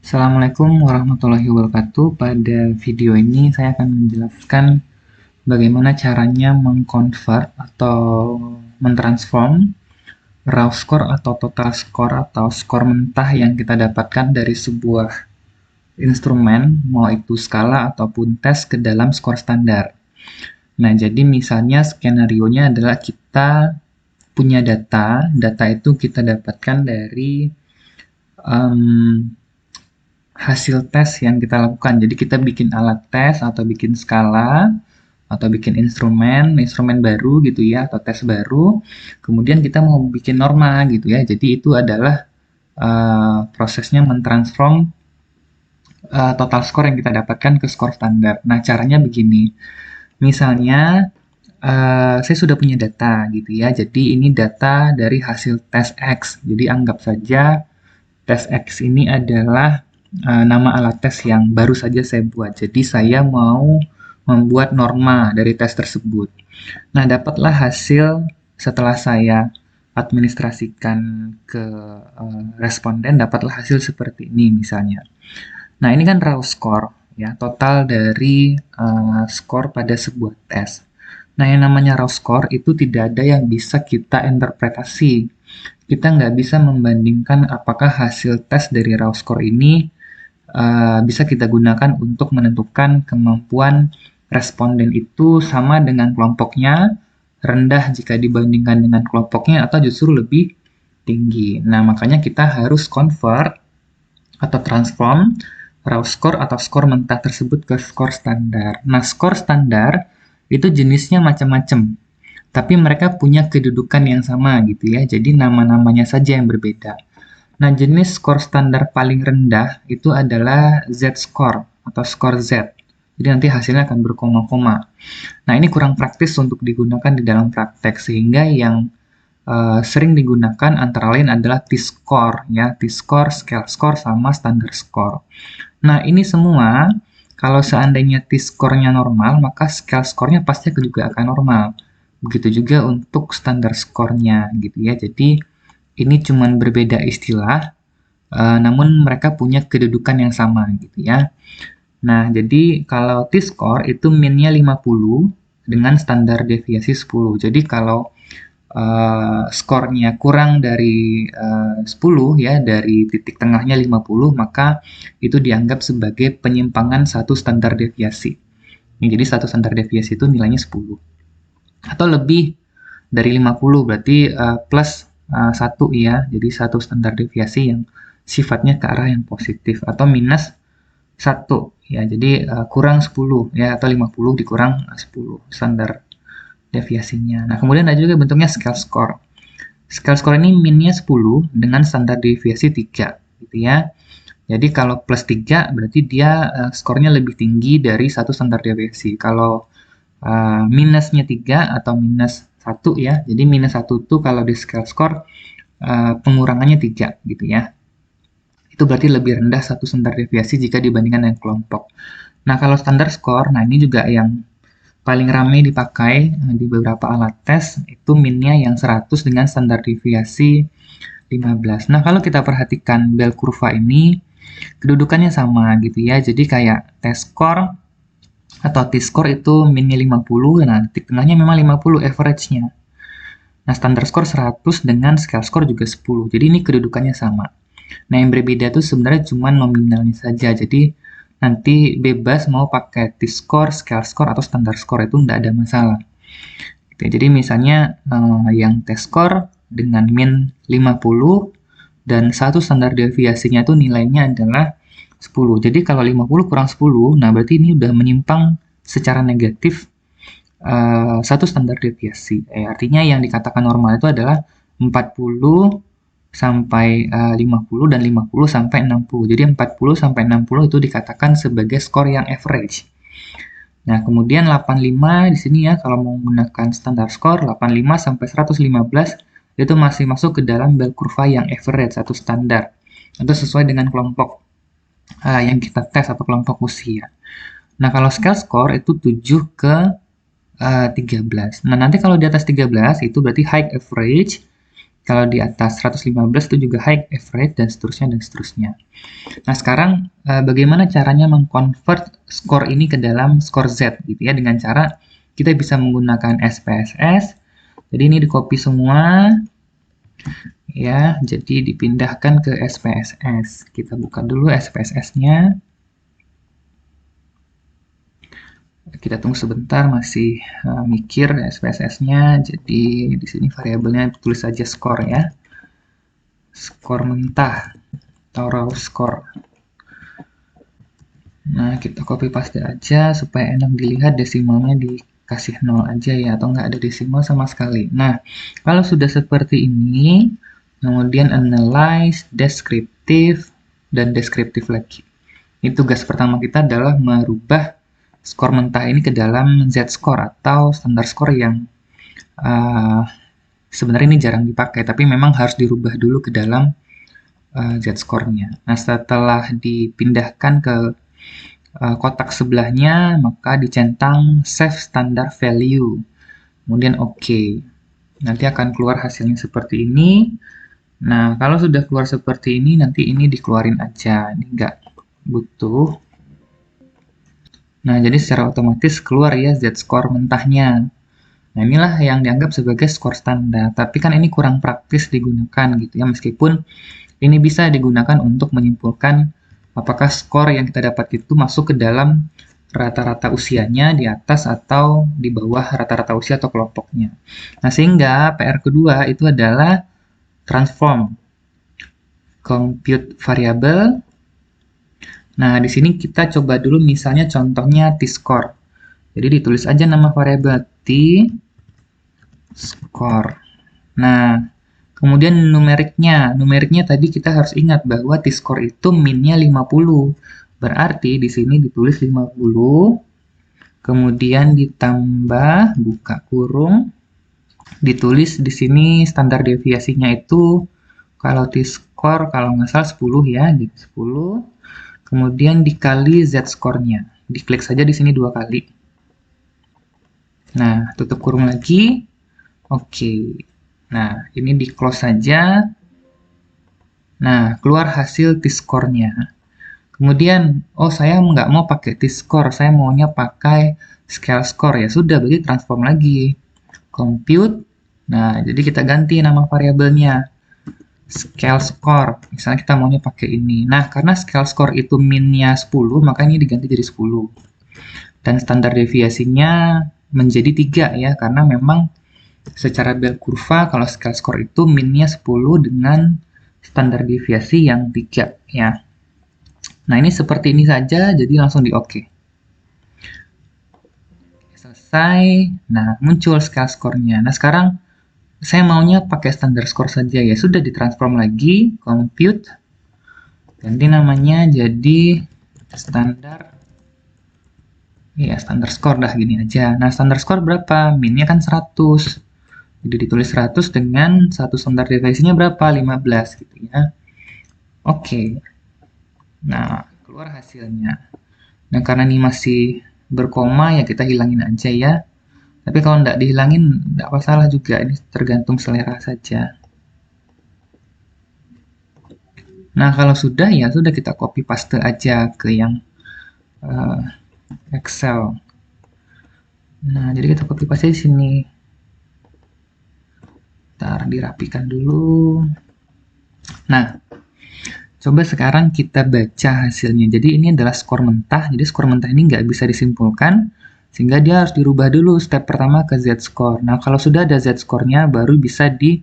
Assalamualaikum warahmatullahi wabarakatuh. Pada video ini saya akan menjelaskan bagaimana caranya mengconvert atau mentransform raw score atau total score atau skor mentah yang kita dapatkan dari sebuah instrumen, mau itu skala ataupun tes, ke dalam skor standar. Nah, jadi misalnya skenarionya adalah kita punya data itu kita dapatkan dari hasil tes yang kita lakukan. Jadi kita bikin alat tes atau bikin skala atau bikin instrumen baru gitu ya, atau tes baru. Kemudian kita mau bikin norma gitu ya. Jadi itu adalah prosesnya mentransform total skor yang kita dapatkan ke skor standar. Nah, caranya begini. Misalnya saya sudah punya data gitu ya. Jadi ini data dari hasil tes X. Jadi anggap saja tes X ini adalah nama alat tes yang baru saja saya buat. Jadi saya mau membuat norma dari tes tersebut. Nah, dapatlah hasil setelah saya administrasikan ke responden, dapatlah hasil seperti ini misalnya. Nah, ini kan raw score ya, total dari skor pada sebuah tes. Nah, yang namanya raw score itu tidak ada yang bisa kita interpretasi. Kita nggak bisa membandingkan apakah hasil tes dari raw score ini bisa kita gunakan untuk menentukan kemampuan responden itu sama dengan kelompoknya, rendah jika dibandingkan dengan kelompoknya, atau justru lebih tinggi. Nah, makanya kita harus convert atau transform raw score atau skor mentah tersebut ke skor standar. Nah, skor standar itu jenisnya macam-macam, tapi mereka punya kedudukan yang sama gitu ya. Jadi nama-namanya saja yang berbeda. Nah, jenis skor standar paling rendah itu adalah Z-score atau skor Z. Jadi nanti hasilnya akan berkoma-koma. Nah, ini kurang praktis untuk digunakan di dalam praktek, sehingga yang sering digunakan antara lain adalah T-score, ya, T-score, scale score, sama standar score. Nah, ini semua kalau seandainya T-score-nya normal, maka scale score-nya pasti juga akan normal. Begitu juga untuk standar score-nya, gitu ya. Jadi ini cuma berbeda istilah, namun mereka punya kedudukan yang sama, gitu ya. Nah, jadi kalau T-score itu min-nya 50 dengan standar deviasi 10. Jadi kalau skornya kurang dari 10 ya, dari titik tengahnya 50, maka itu dianggap sebagai penyimpangan satu standar deviasi. Jadi satu standar deviasi itu nilainya 10. Atau lebih dari 50 berarti plus 1 ya. Jadi satu standar deviasi yang sifatnya ke arah yang positif, atau minus 1 ya. Jadi kurang 10 ya, atau 50 dikurang 10 standar deviasinya. Nah, kemudian ada juga bentuknya scale score. Scale score ini minnya 10 dengan standar deviasi 3 gitu ya. Jadi kalau plus 3 berarti dia skornya lebih tinggi dari satu standar deviasi. Kalau minusnya 3 atau minus 1 ya. Jadi minus 1 itu kalau di scale score pengurangannya 3 gitu ya. Itu berarti lebih rendah satu standar deviasi jika dibandingkan dengan kelompok. Nah, kalau standar score, nah ini juga yang paling ramai dipakai di beberapa alat tes, itu minnya yang 100 dengan standar deviasi 15. Nah, kalau kita perhatikan bell kurva ini, kedudukannya sama gitu ya. Jadi kayak T-score atau T-score itu minnya 50, nah titik tengahnya memang 50 average-nya. Nah, standar score 100 dengan scale score juga 10. Jadi ini kedudukannya sama. Nah, yang berbeda itu sebenarnya cuma nominalnya saja. Jadi nanti bebas mau pakai T-score, scale score, atau standar score, itu nggak ada masalah. Jadi misalnya yang T-score dengan min 50 dan satu standar deviasinya itu nilainya adalah 10. Jadi kalau 50 kurang 10, nah berarti ini udah menyimpang secara negatif satu standar deviasi. Artinya yang dikatakan normal itu adalah 40 sampai 50 dan 50 sampai 60. Jadi 40 sampai 60 itu dikatakan sebagai skor yang average. Nah, kemudian 85 di sini ya, kalau mau menggunakan standar skor 85 sampai 115 itu masih masuk ke dalam bell kurva yang average atau standar, atau sesuai dengan kelompok yang kita tes atau kelompok usia. Nah, kalau scale score itu 7 ke 13. Nah, nanti kalau di atas 13 itu berarti high average. Kalau di atas 115 itu juga high, average, dan seterusnya, dan seterusnya. Nah, sekarang bagaimana caranya mengconvert skor ini ke dalam skor Z gitu ya, dengan cara kita bisa menggunakan SPSS. Jadi ini di copy semua ya, jadi dipindahkan ke SPSS. Kita buka dulu SPSS-nya. Kita tunggu sebentar, masih mikir SPSS-nya. Jadi di sini variabelnya tulis saja skor ya. Skor mentah atau raw score. Nah, kita copy paste aja supaya enak dilihat, desimalnya dikasih 0 aja ya, atau nggak ada desimal sama sekali. Nah, kalau sudah seperti ini, kemudian analyze, descriptive, dan descriptive lagi. Ini tugas pertama kita adalah merubah skor mentah ini ke dalam Z-score atau standar skor yang sebenarnya ini jarang dipakai, tapi memang harus dirubah dulu ke dalam Z-score-nya. Nah, setelah dipindahkan ke kotak sebelahnya, maka dicentang save standard value. Kemudian OK. Nanti akan keluar hasilnya seperti ini. Nah, kalau sudah keluar seperti ini, nanti ini dikeluarin aja. Ini nggak butuh. Nah, jadi secara otomatis keluar ya Z-score mentahnya. Nah, inilah yang dianggap sebagai skor standar. Tapi kan ini kurang praktis digunakan gitu ya, meskipun ini bisa digunakan untuk menyimpulkan apakah skor yang kita dapat itu masuk ke dalam rata-rata usianya di atas atau di bawah rata-rata usia atau kelompoknya. Nah, sehingga PR kedua itu adalah transform compute variable. Nah, di sini kita coba dulu misalnya contohnya t-score. Jadi ditulis aja nama variabel t-score. Nah, kemudian numeriknya. Numeriknya tadi kita harus ingat bahwa t-score itu min-nya 50. Berarti di sini ditulis 50. Kemudian ditambah, buka kurung. Ditulis di sini standar deviasinya itu, kalau t-score kalau nggak salah 10 ya, di 10. Kemudian dikali Z-score-nya. Diklik saja di sini 2 kali. Nah, tutup kurung lagi. Oke. Nah, ini di close saja. Nah, keluar hasil t-score-nya. Kemudian, oh saya nggak mau pakai t-score, saya maunya pakai scale score. Ya sudah, berarti transform lagi. Compute. Nah, jadi kita ganti nama variabelnya. Scale score, misalnya kita maunya pakai ini. Nah, karena scale score itu min-nya 10, maka ini diganti jadi 10. Dan standar deviasinya menjadi 3 ya, karena memang secara bell kurva kalau scale score itu min-nya 10 dengan standar deviasi yang 3 ya. Nah, ini seperti ini saja, jadi langsung di OK. Selesai. Nah, muncul scale score-nya. Nah, sekarang saya maunya pakai standar score saja ya. Sudah ditransform lagi, compute. Ganti namanya jadi standar. Ya, standar score dah gini aja. Nah, standar score berapa? Min-nya kan 100. Jadi ditulis 100 dengan satu standar deviasinya berapa? 15 gitu ya. Oke. Nah, keluar hasilnya. Nah, karena ini masih berkoma ya kita hilangin aja ya. Tapi kalau nggak dihilangin, nggak masalah juga. Ini tergantung selera saja. Nah, kalau sudah, ya sudah kita copy paste aja ke yang Excel. Nah, jadi kita copy paste di sini. Ntar dirapikan dulu. Nah, coba sekarang kita baca hasilnya. Jadi ini adalah skor mentah. Jadi skor mentah ini nggak bisa disimpulkan. Sehingga dia harus dirubah dulu step pertama ke Z-score. Nah, kalau sudah ada Z-score-nya, baru bisa di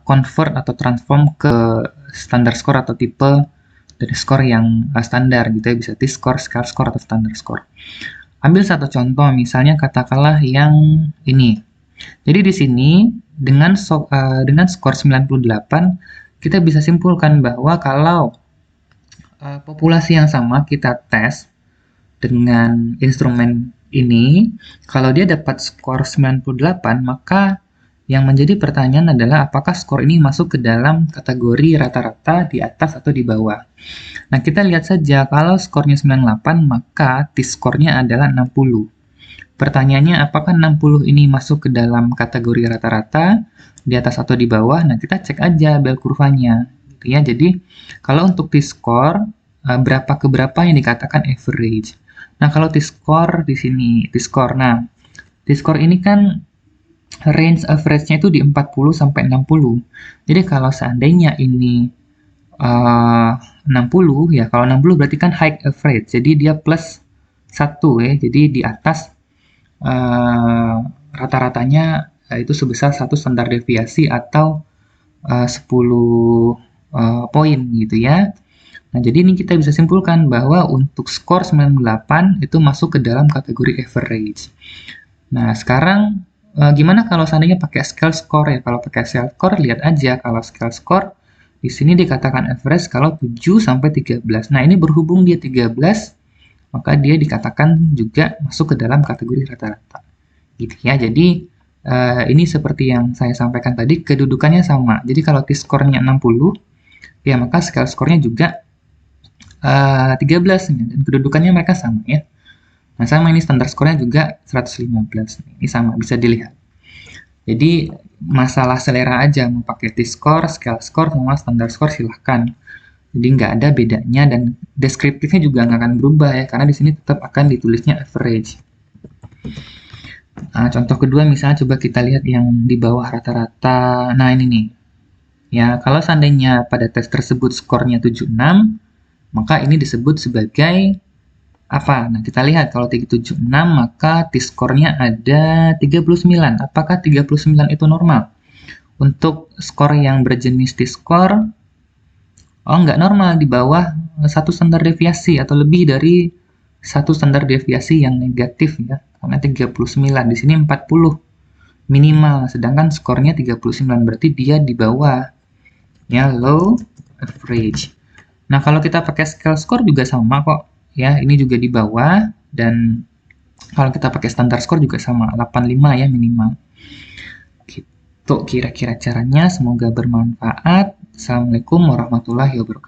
convert atau transform ke standar score atau tipe dari skor yang standar gitu ya. Bisa T-score, scale score, atau standar score. Ambil satu contoh, misalnya katakanlah yang ini. Jadi di sini dengan skor 98, kita bisa simpulkan bahwa kalau populasi yang sama kita tes dengan instrumen ini, kalau dia dapat skor 98, maka yang menjadi pertanyaan adalah apakah skor ini masuk ke dalam kategori rata-rata di atas atau di bawah. Nah, kita lihat saja kalau skornya 98, maka T-skornya adalah 60. Pertanyaannya, apakah 60 ini masuk ke dalam kategori rata-rata, di atas atau di bawah? Nah, kita cek aja bell kurvanya. Gitu ya. Jadi, kalau untuk T-score, berapa ke berapa yang dikatakan average. Nah, kalau T-score di sini, T-score. Nah, T-score ini kan range average-nya itu di 40 sampai 60. Jadi, kalau seandainya ini 60, ya kalau 60 berarti kan high average. Jadi, dia plus 1 ya. Jadi, di atas rata-ratanya itu sebesar 1 standar deviasi atau 10 poin gitu ya. Nah, jadi ini kita bisa simpulkan bahwa untuk skor 98 itu masuk ke dalam kategori average. Nah, sekarang gimana kalau seandainya pakai scale score ya? Kalau pakai scale score, lihat aja kalau scale score di sini dikatakan average kalau 7 sampai 13. Nah, ini berhubung dia 13, maka dia dikatakan juga masuk ke dalam kategori rata-rata. Gitu ya. Jadi ini seperti yang saya sampaikan tadi, kedudukannya sama. Jadi kalau T-score-nya 60, ya maka scale score-nya juga 13 dan kedudukannya mereka sama ya. Nah, sama ini standar skornya juga 115. Ini sama, bisa dilihat. Jadi, masalah selera aja, mau pakai T-score, scale score, sama standar score silahkan. Jadi, nggak ada bedanya dan deskriptifnya juga nggak akan berubah ya, karena di sini tetap akan ditulisnya average. Nah, contoh kedua misalnya coba kita lihat yang di bawah rata-rata. Nah, ini nih. Ya, kalau seandainya pada tes tersebut skornya 76, maka ini disebut sebagai apa? Nah, kita lihat kalau 376 maka T-score-nya ada 39. Apakah 39 itu normal? Untuk skor yang berjenis T-score, oh nggak normal, di bawah satu standar deviasi atau lebih dari satu standar deviasi yang negatif ya. Karena 39, di sini 40 minimal, sedangkan skornya 39, berarti dia di bawah ya, low average. Nah, kalau kita pakai scale score juga sama kok. Ya, ini juga di bawah, dan kalau kita pakai standar score juga sama, 85 ya minimal. Gitu kira-kira caranya, semoga bermanfaat. Assalamualaikum warahmatullahi wabarakatuh.